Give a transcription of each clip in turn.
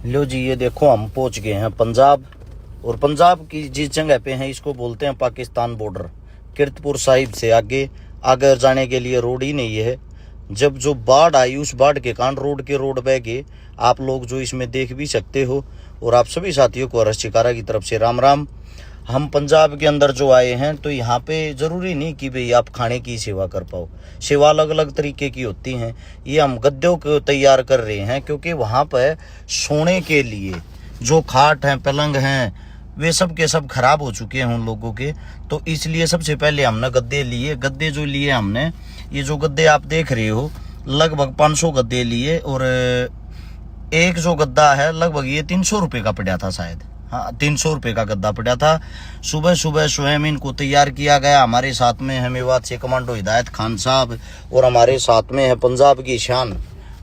लो जी, ये देखो हम पहुंच गए हैं पंजाब। और पंजाब की जिस जगह पे हैं इसको बोलते हैं पाकिस्तान बॉर्डर। कीरतपुर साहिब से आगे आगे जाने के लिए रोड ही नहीं है। जब जो बाढ़ आई उस बाढ़ के कारण रोड बह गए। आप लोग जो इसमें देख भी सकते हो। और आप सभी साथियों को हर्ष चिकारा की तरफ से राम राम। हम पंजाब के अंदर जो आए हैं तो यहाँ पे ज़रूरी नहीं कि भाई आप खाने की सेवा कर पाओ। सेवा अलग अलग तरीके की होती हैं। ये हम गद्दों को तैयार कर रहे हैं क्योंकि वहाँ पर सोने के लिए जो खाट हैं पलंग हैं वे सब के सब खराब हो चुके हैं उन लोगों के। तो इसलिए सबसे पहले हमने गद्दे लिए। गद्दे जो लिए हमने, ये जो गद्दे आप देख रहे हो लगभग 500 गद्दे लिए। और एक जो गद्दा है लगभग ये 300 रुपये का पड़ा था शायद। हाँ, 300 रुपये का गद्दा पड़ा था। सुबह सुबह स्वयं इनको तैयार किया गया। हमारे साथ में है मेवात से कमांडो हिदायत खान साहब और हमारे साथ में है पंजाब की शान,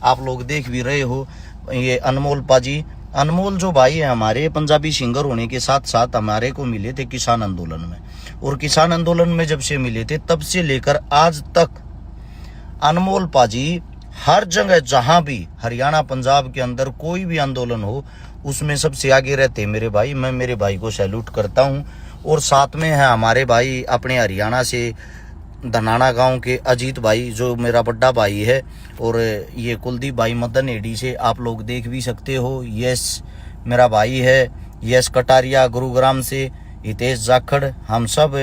आप लोग देख भी रहे हो, ये अनमोल पाजी। अनमोल जो भाई है हमारे पंजाबी सिंगर होने के साथ साथ हमारे को मिले थे किसान आंदोलन में। और किसान आंदोलन में जब से मिले थे तब से लेकर आज तक अनमोल पाजी हर जगह जहां भी हरियाणा पंजाब के अंदर कोई भी आंदोलन हो उसमें सबसे आगे रहते मेरे भाई। मैं मेरे भाई को सैल्यूट करता हूं। और साथ में है हमारे भाई अपने हरियाणा से धनाना गांव के अजीत भाई जो मेरा बड़ा भाई है। और ये कुलदीप भाई मदन एडी से आप लोग देख भी सकते हो। यस मेरा भाई है। यस कटारिया गुरुग्राम से हितेश जाखड़। हम सब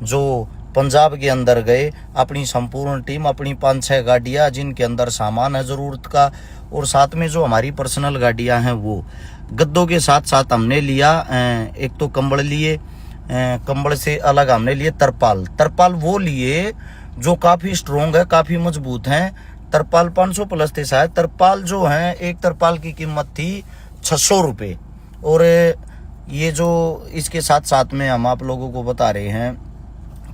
जो पंजाब के अंदर गए अपनी संपूर्ण टीम, अपनी 5-6 गाड़ियाँ जिनके अंदर सामान है ज़रूरत का। और साथ में जो हमारी पर्सनल गाड़ियाँ हैं वो गद्दों के साथ साथ हमने लिया। एक तो कंबल लिए, कंबल से अलग हमने लिए तरपाल वो लिए जो काफ़ी स्ट्रोंग है, काफ़ी मजबूत हैं। तरपाल 500 प्लस थे शायद। तरपाल जो है एक तरपाल की कीमत थी 600 रुपये। और ये जो इसके साथ साथ में हम आप लोगों को बता रहे हैं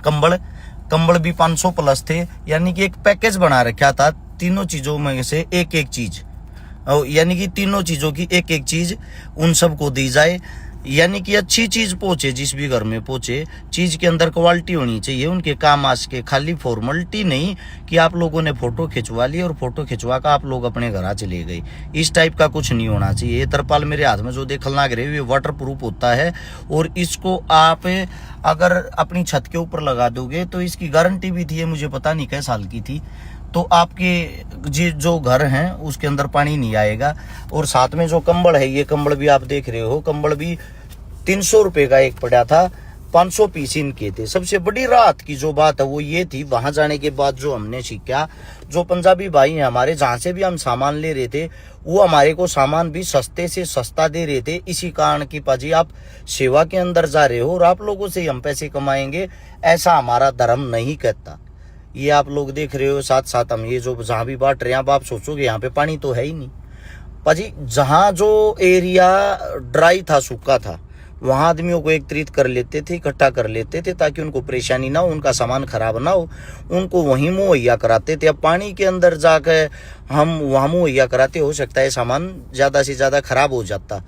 कंबल भी 500 प्लस थे। यानी कि एक पैकेज बना रखा था तीनों चीज़ों में से एक एक चीज़, यानी कि तीनों चीज़ों की एक एक चीज़ उन सबको दी जाए। यानी कि अच्छी चीज़ पहुँचे, जिस भी घर में पहुँचे चीज़ के अंदर क्वालिटी होनी चाहिए, उनके काम आ सके। खाली फॉर्मेलिटी नहीं कि आप लोगों ने फ़ोटो खिंचवा ली और फ़ोटो खिंचवा कर आप लोग अपने घर चले गए। इस टाइप का कुछ नहीं होना चाहिए। ये तरपाल मेरे हाथ में जो देखल लग रहे ये वाटर प्रूफ होता है। और इसको आप अगर अपनी छत के ऊपर लगा दोगे तो इसकी गारंटी भी थी, ये मुझे पता नहीं कै साल की थी, तो आपके जो घर हैं उसके अंदर पानी नहीं आएगा। और साथ में जो कंबल है, ये कंबल भी आप देख रहे हो, कंबल भी 300 रुपये का एक पड़ा था। 500 पीस इनके थे। सबसे बड़ी राहत की जो बात है वो ये थी, वहां जाने के बाद जो हमने सीखा, जो पंजाबी भाई हैं हमारे जहां से भी हम सामान ले रहे थे वो हमारे को सामान भी सस्ते से सस्ता दे रहे थे। इसी कारण की पाजी आप सेवा के अंदर जा रहे हो और आप लोगों से हम पैसे कमाएंगे, ऐसा हमारा धर्म नहीं कहता। ये आप लोग देख रहे हो। साथ साथ हम ये जो जहाँ भी बांट रहे हैं, अब आप सोचोगे यहाँ पे पानी तो है ही नहीं पाजी। जहाँ जो एरिया ड्राई था, सूखा था, वहाँ आदमियों को एकत्रित कर लेते थे, इकट्ठा कर लेते थे ताकि उनको परेशानी ना हो, उनका सामान खराब ना हो, उनको वहीं मुहैया कराते थे। अब पानी के अंदर जाकर हम वहाँ मुहैया कराते, हो सकता है सामान ज़्यादा से ज़्यादा खराब हो जाता।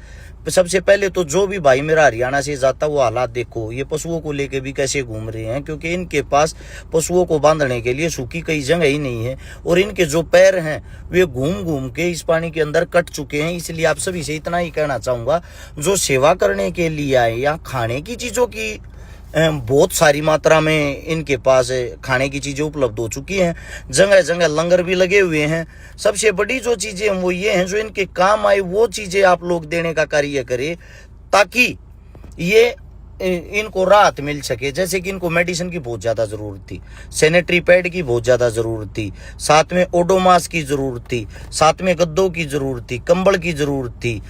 सबसे पहले तो जो भी भाई मेरा हरियाणा से जाता वो हालात देखो, ये पशुओं को लेके भी कैसे घूम रहे हैं, क्योंकि इनके पास पशुओं को बांधने के लिए सूखी कई जगह ही नहीं है। और इनके जो पैर हैं वे घूम घूम के इस पानी के अंदर कट चुके हैं। इसलिए आप सभी से इतना ही कहना चाहूँगा, जो सेवा करने के लिए आए या खाने की चीज़ों की बहुत सारी मात्रा में इनके पास खाने की चीज़ें उपलब्ध हो चुकी हैं। जगह जगह लंगर भी लगे हुए हैं। सबसे बड़ी जो चीज़ें वो ये हैं, जो इनके काम आए वो चीज़ें आप लोग देने का कार्य करें ताकि ये इनको राहत मिल सके। जैसे कि इनको मेडिसिन की बहुत ज़्यादा ज़रूरत थी, सैनिटरी पैड की बहुत ज़्यादा ज़रूरत थी, साथ में ओडोमास की ज़रूरत थी, साथ में गद्दों की ज़रूरत थी, कंबल की ज़रूरत थी,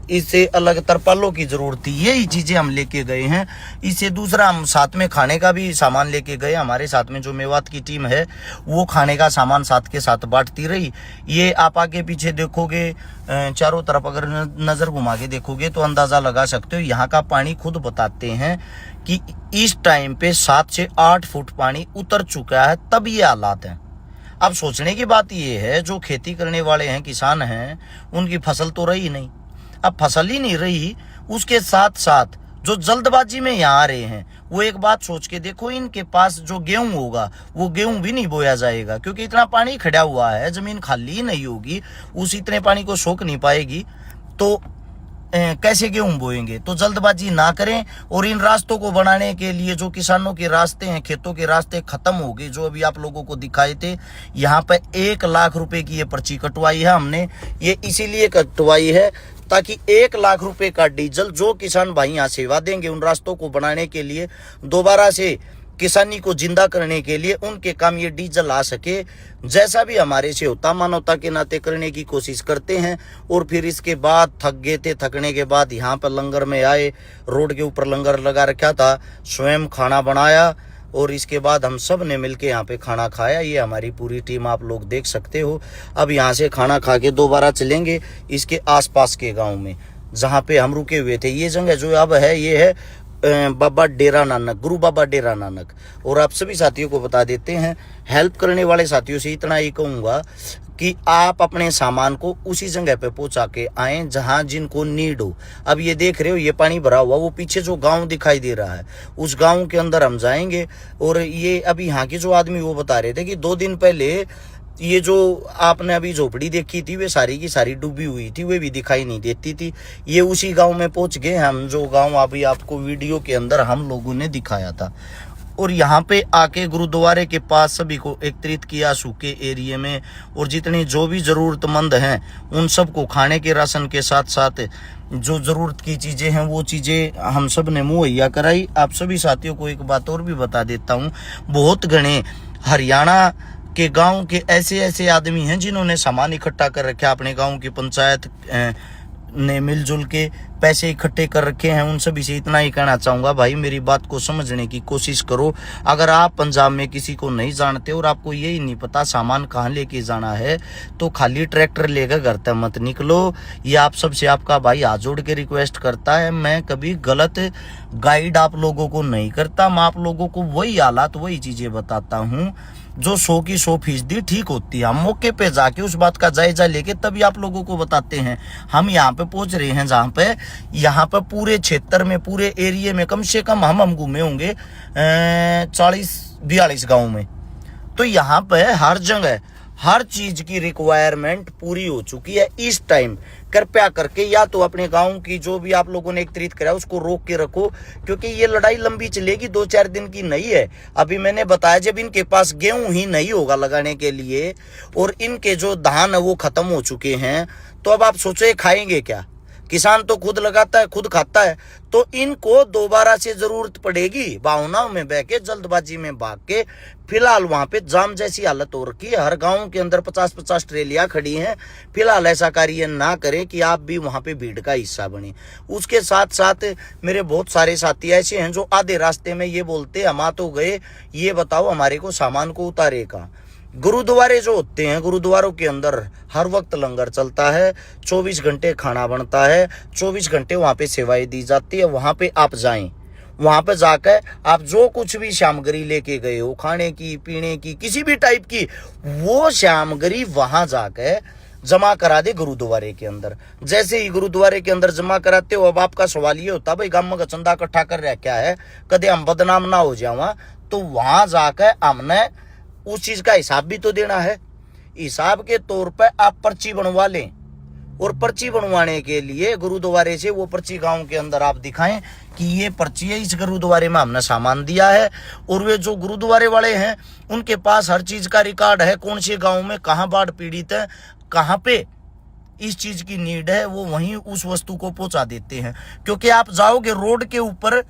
इससे अलग तरपालों की ज़रूरत थी। यही चीज़ें हम लेके गए हैं। इससे दूसरा हम साथ में खाने का भी सामान लेके गए। हमारे साथ में जो मेवात की टीम है वो खाने का सामान साथ के साथ बांटती रही। ये आप आगे पीछे देखोगे, चारों तरफ अगर नज़र घुमा के देखोगे तो अंदाज़ा लगा सकते हो। यहाँ का पानी खुद बताते हैं कि इस टाइम पे 7 से 8 फुट पानी उतर चुका है, तब ये हालात हैं। अब सोचने की बात ये है, जो खेती करने वाले हैं, किसान हैं, उनकी फसल तो रही नहीं। अब फसल ही नहीं रही, उसके साथ साथ जो जल्दबाजी में यहाँ आ रहे हैं, वो एक बात सोच के देखो, इनके पास जो गेहूं होगा वो गेहूं भी नहीं बोया जाएगा, क्योंकि इतना पानी खड़ा हुआ है, जमीन खाली नहीं होगी, उस इतने पानी को सोख नहीं पाएगी। तो कैसे गेहूं बोएंगे। तो जल्दबाजी ना करें और इन रास्तों को बनाने के लिए जो किसानों के रास्ते हैं, खेतों के रास्ते खत्म हो गए, जो अभी आप लोगों को दिखाए थे, यहाँ पे 1 लाख रुपए की ये पर्ची कटवाई है हमने। ये इसीलिए कटवाई है ताकि 1 लाख रुपए का डीजल जो किसान भाई यहाँ सेवा देंगे उन रास्तों को बनाने के लिए, दोबारा से किसानी को जिंदा करने के लिए उनके काम ये डीजल आ सके। जैसा भी हमारे से होता मानवता के नाते करने की कोशिश करते हैं। और फिर इसके बाद थक गए थे, थकने के बाद यहाँ पर लंगर में आए, रोड के ऊपर लंगर लगा रखा था, स्वयं खाना बनाया और इसके बाद हम सब ने मिलके यहाँ पे खाना खाया। ये हमारी पूरी टीम आप लोग देख सकते हो। अब यहाँ से खाना खा के दोबारा चलेंगे इसके आसपास के गाँव में जहाँ पे हम रुके हुए थे। ये जगह जो अब है ये है बाबा डेरा नानक, गुरु बाबा डेरा नानक। और आप सभी साथियों को बता देते हैं, हेल्प करने वाले साथियों से इतना ही कहूँगा कि आप अपने सामान को उसी जगह पे पहुंचा के आए जहां जिनको नीड हो। अब ये देख रहे हो ये पानी भरा हुआ, वो पीछे जो गांव दिखाई दे रहा है उस गांव के अंदर हम जाएंगे। और ये अभी यहाँ के जो आदमी वो बता रहे थे कि 2 दिन पहले ये जो आपने अभी झोपड़ी देखी थी वे सारी की सारी डूबी हुई थी, वे भी दिखाई नहीं देती थी। ये उसी गांव में पहुंच गए हम, जो गांव अभी आपको वीडियो के अंदर हम लोगों ने दिखाया था। और यहाँ पे आके गुरुद्वारे के पास सभी को एकत्रित किया सूखे एरिया में, और जितने जो भी जरूरतमंद हैं उन सबको खाने के राशन के साथ साथ जो जरूरत की चीजें हैं वो चीजें हम सब ने मुहैया कराई। आप सभी साथियों को एक बात और भी बता देता हूँ, बहुत घने हरियाणा के गांव के ऐसे ऐसे आदमी हैं जिन्होंने सामान इकट्ठा कर रखा, अपने गांव की पंचायत ने मिलजुल के पैसे इकट्ठे कर रखे हैं। उन सभी से इतना ही कहना चाहूँगा, भाई मेरी बात को समझने की कोशिश करो। अगर आप पंजाब में किसी को नहीं जानते और आपको यही नहीं पता सामान कहाँ लेके जाना है, तो खाली ट्रैक्टर लेकर घर तक मत निकलो। ये आप सबसे आपका भाई हाथ जोड़ के रिक्वेस्ट करता है। मैं कभी गलत गाइड आप लोगों को नहीं करता, मैं आप लोगों को वही हालात वही चीज़ें बताता हूँ जो 100 की 100% ठीक होती है। हम मौके पे जाके उस बात का जायजा लेके तभी आप लोगों को बताते हैं। हम यहाँ पे पहुंच रहे हैं जहाँ पे यहाँ पे पूरे क्षेत्र में, पूरे एरिया में कम से कम हम घूमे होंगे 40-42 गाँव में। तो यहाँ पे हर जगह हर चीज की रिक्वायरमेंट पूरी हो चुकी है। इस टाइम कृपया करके या तो अपने गांव की जो भी आप लोगों ने एकत्रित करा उसको रोक के रखो, क्योंकि ये लड़ाई लंबी चलेगी, 2-4 दिन की नहीं है। अभी मैंने बताया जब इनके पास गेहूं ही नहीं होगा लगाने के लिए और इनके जो धान है वो खत्म हो चुके हैं, तो अब आप सोचो ये खाएंगे क्या। किसान तो खुद लगाता है खुद खाता है, तो इनको दोबारा से जरूरत पड़ेगी भावनाओं में बह के, जल्दबाजी में भाग के। फिलहाल वहां पे जाम जैसी हालत हो रखी है, हर गांव के अंदर 50-50 ट्रेलियां खड़ी हैं। फिलहाल ऐसा कार्य ना करें कि आप भी वहां पे भीड़ का हिस्सा बने। उसके साथ साथ मेरे बहुत सारे साथी ऐसे हैं जो आधे रास्ते में ये बोलते हम आ तो गए, ये बताओ हमारे को सामान को उतारे का। गुरुद्वारे जो होते हैं, गुरुद्वारों के अंदर हर वक्त लंगर चलता है, 24 घंटे खाना बनता है, 24 घंटे वहाँ पे सेवाएं दी जाती है। वहाँ पे आप जाएं, वहाँ पे जाकर आप जो कुछ भी सामग्री लेके गए हो, खाने की पीने की किसी भी टाइप की, वो सामग्री वहाँ जाकर जमा करा दे गुरुद्वारे के अंदर। जैसे ही गुरुद्वारे के अंदर जमा कराते हो, अब आपका सवाल ये होता भाई गांव में चंदा इकट्ठा कर रहा क्या है, कदे हम बदनाम ना हो जावा। तो वहाँ जाकर हमने उस चीज का हिसाब भी तो देना है। हिसाब के तौर पर आप पर्ची बनवा लें, और पर्ची बनवाने के लिए गुरुद्वारे से वो पर्ची गांव के अंदर आप दिखाएं कि ये पर्ची है, इस गुरुद्वारे में हमने सामान दिया है। और वे जो गुरुद्वारे वाले हैं उनके पास हर चीज का रिकॉर्ड है, कौन से गांव में कहाँ बाढ़ पीड़ित है, कहाँ पे इस चीज की नीड है, वो वहीं उस वस्तु को पहुंचा देते हैं। क्योंकि आप जाओगे रोड के ऊपर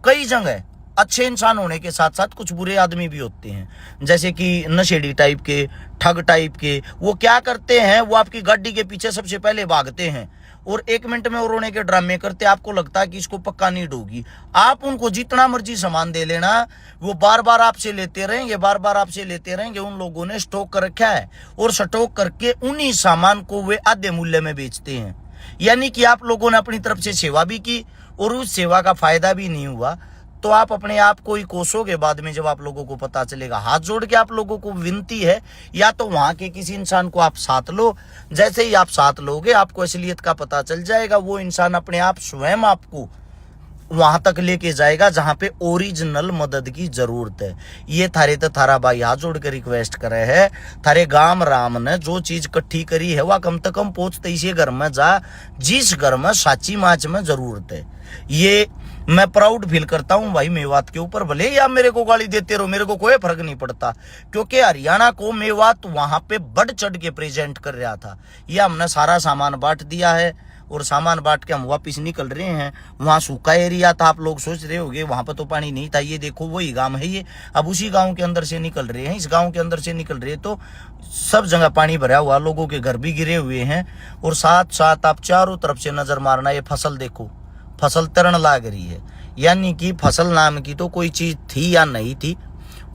कई जगह अच्छे इंसान होने के साथ साथ कुछ बुरे आदमी भी होते हैं, जैसे कि नशेड़ी टाइप के, ठग टाइप के। वो क्या करते हैं, वो आपकी गाड़ी के पीछे सबसे पहले भागते हैं और 1 मिनट में रोने के ड्रामे करते। आपको लगता है कि इसको पक्का नीड होगी, आप उनको जितना मर्जी सामान दे लेना, वो बार बार आपसे लेते रहेंगे, बार बार आपसे लेते रहेंगे। उन लोगों ने स्टॉक कर रखा है और स्टॉक करके उन्हीं सामान को वे आधे मूल्य में बेचते हैं। यानी कि आप लोगों ने अपनी तरफ से सेवा भी की और उस सेवा का फायदा भी नहीं हुआ, तो आप अपने आप को ही कोसोगे बाद में जब आप लोगों को पता चलेगा। हाथ जोड़ के आप लोगों को विनती है, या तो वहां के किसी इंसान को आप साथ लो। जैसे ही आप साथ लोगे आपको असलियत का पता चल जाएगा। वो इंसान अपने आप स्वयं आपको वहां तक लेके जाएगा जहां पे ओरिजिनल मदद की जरूरत है। ये थारे तो थारा भाई हाथ जोड़ के रिक्वेस्ट करे है, थारे गांव राम ने जो चीज इकट्ठी करी है वह कम से कम पहुंचते इसी घर में जा जिस घर में साची माच में जरूरत है। ये मैं प्राउड फील करता हूं भाई मेवात के ऊपर। भले ही आप मेरे को गाली देते रहो, मेरे को कोई फर्क नहीं पड़ता, क्योंकि हरियाणा को मेवात वहां पे बढ़ चढ़ के प्रेजेंट कर रहा था। ये हमने सारा सामान बांट दिया है और सामान बांट के हम वापिस निकल रहे हैं। वहां सूखा एरिया था, आप लोग सोच रहे होंगे वहां पर तो पानी नहीं था। ये देखो वही गांव है ये, अब उसी गांव के अंदर से निकल रहे हैं, इस गांव के अंदर से निकल रहे तो सब जगह पानी भरा हुआ, लोगों के घर भी गिरे हुए हैं। और साथ साथ आप चारों तरफ से नजर मारना, ये फसल देखो, फसल तरण लाग रही है। यानी कि फसल नाम की तो कोई चीज थी या नहीं थी,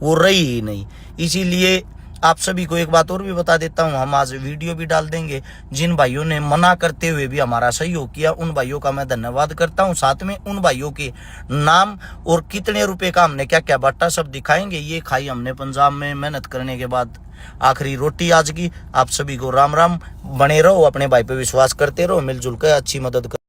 वो रही ही नहीं। इसीलिए आप सभी को एक बात और भी बता देता हूं, हम आज वीडियो भी डाल देंगे। जिन भाइयों ने मना करते हुए भी हमारा सहयोग किया, उन भाइयों का मैं धन्यवाद करता हूं। साथ में उन भाइयों के नाम और कितने रुपए का हमने क्या क्या बांटा सब दिखाएंगे। ये खाई हमने पंजाब में मेहनत करने के बाद आखिरी रोटी आज की। आप सभी को राम राम, बने रहो, अपने भाई पे विश्वास करते रहो, मिलजुल कर अच्छी मदद करो।